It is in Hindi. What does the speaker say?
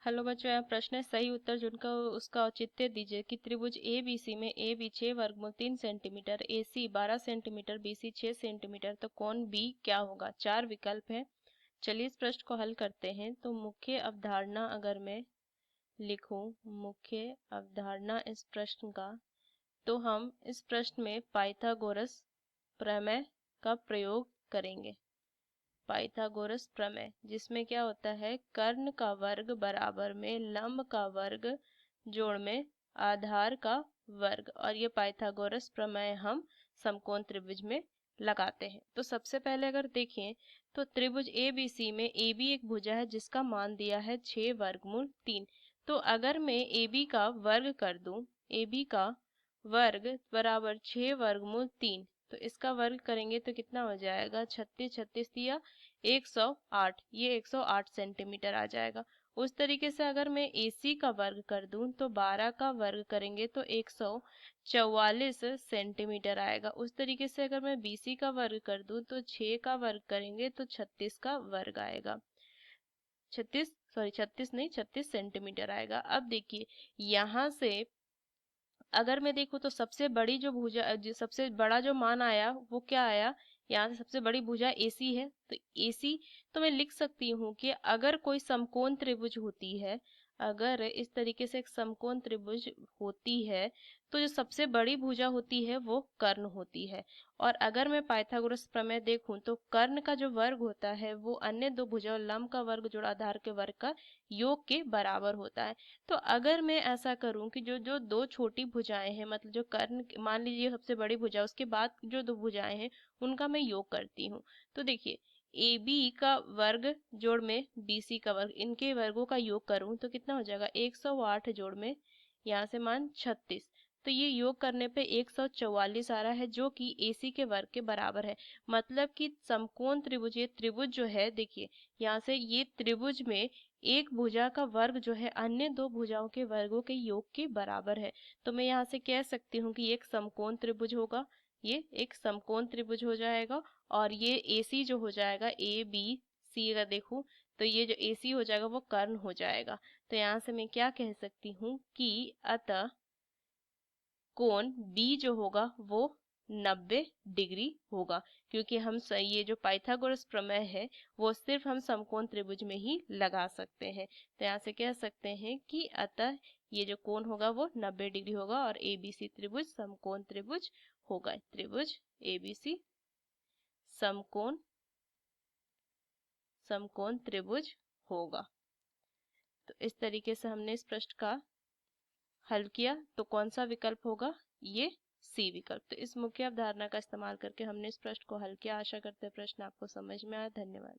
हेलो बच्चों, यहाँ प्रश्न है सही उत्तर जिनका उसका औचित्य दीजिए कि त्रिभुज ए बी सी में ए बी 6 वर्गमूल 3 सेंटीमीटर, ए सी 12 सेंटीमीटर, बी सी 6 सेंटीमीटर, तो कोण बी क्या होगा। चार विकल्प है। चलिए इस प्रश्न को हल करते हैं। तो मुख्य अवधारणा अगर मैं लिखूं, मुख्य अवधारणा इस प्रश्न का, तो हम इस प्रश्न में पाइथागोरस प्रमेय का प्रयोग करेंगे। पाइथागोरस प्रमेय, जिसमें क्या होता है, कर्ण का वर्ग बराबर में लंब का वर्ग जोड़ में आधार का वर्ग, और ये पाइथागोरस प्रमेय हम समकोण त्रिभुज में लगाते हैं। तो सबसे पहले अगर देखें तो त्रिभुज ए बी सी में ए बी एक भुजा है जिसका मान दिया है 6 वर्गमूल 3। तो अगर मैं ए बी का वर्ग कर दूं, ए बी का वर्ग बराबर 6 वर्गमूल 3, तो इसका वर्ग करेंगे तो कितना हो जाएगा, 36 36 दिया 108, ये 108 सेंटीमीटर आ जाएगा। उस तरीके से अगर मैं AC का वर्ग कर दूं तो 12 का वर्ग करेंगे तो 144 सेंटीमीटर आएगा। उस तरीके से अगर मैं BC का वर्ग कर दूं तो 6 का वर्ग करेंगे तो 36 का वर्ग आएगा। 36 नहीं, 36 सेंटीमीटर आएगा। अब देखिए यहाँ से अगर मैं देखूँ तो सबसे बड़ी जो भुजा सबसे बड़ा जो मान आया वो क्या आया, यहाँ से सबसे बड़ी भुजा AC है। तो AC तो मैं लिख सकती हूँ कि अगर कोई समकोण त्रिभुज होती है, अगर इस तरीके से एक समकोण त्रिभुज होती है तो जो सबसे बड़ी भुजा होती है वो कर्ण होती है। और अगर मैं पाइथागोरस प्रमेय देखूं तो कर्ण का जो वर्ग होता है वो अन्य दो भुजा और लंब का वर्ग जोड़ आधार के वर्ग का योग के बराबर होता है। तो अगर मैं ऐसा करूं कि जो जो दो छोटी भुजाएं हैं, मतलब जो कर्ण मान लीजिए सबसे बड़ी भुजा, उसके बाद जो दो भुजाएं हैं उनका मैं योग करती हूँ। तो देखिए ए बी का वर्ग जोड़ में BC का वर्ग, इनके वर्गों का योग करूं तो कितना हो जाएगा, 108 जोड़ में यहाँ से मान 36, तो ये योग करने पे 144 आ रहा है जो कि AC के वर्ग के बराबर है। मतलब कि समकोण त्रिभुज, ये त्रिभुज जो है, देखिए यहाँ से ये त्रिभुज में एक भुजा का वर्ग जो है अन्य दो भुजाओं के वर्गों के योग के बराबर है। तो मैं यहाँ से कह सकती हूँ कि ये एक समकोण त्रिभुज होगा, ये एक समकोण त्रिभुज हो जाएगा। और ये AC जो हो जाएगा, ABC अगर देखूं तो ये जो AC हो जाएगा वो कर्ण हो जाएगा। तो यहाँ से मैं क्या कह सकती हूँ कि अतः कोण B जो होगा वो 90 डिग्री होगा, क्योंकि हम ये जो पाइथागोरस प्रमेय है वो सिर्फ हम समकोण त्रिभुज में ही लगा सकते हैं। तो यहाँ से कह सकते हैं कि अतः ये जो कोण होगा वो 90 डिग्री होगा और ABC त्रिभुज समकोण त्रिभुज होगा। त्रिभुज ABC समकोण समकोण त्रिभुज होगा। तो इस तरीके से हमने इस प्रश्न का हल किया। तो कौन सा विकल्प होगा, ये C विकल्प। तो इस मुख्य अवधारणा का इस्तेमाल करके हमने इस प्रश्न को हल किया। आशा करते हैं प्रश्न आपको समझ में आया। धन्यवाद।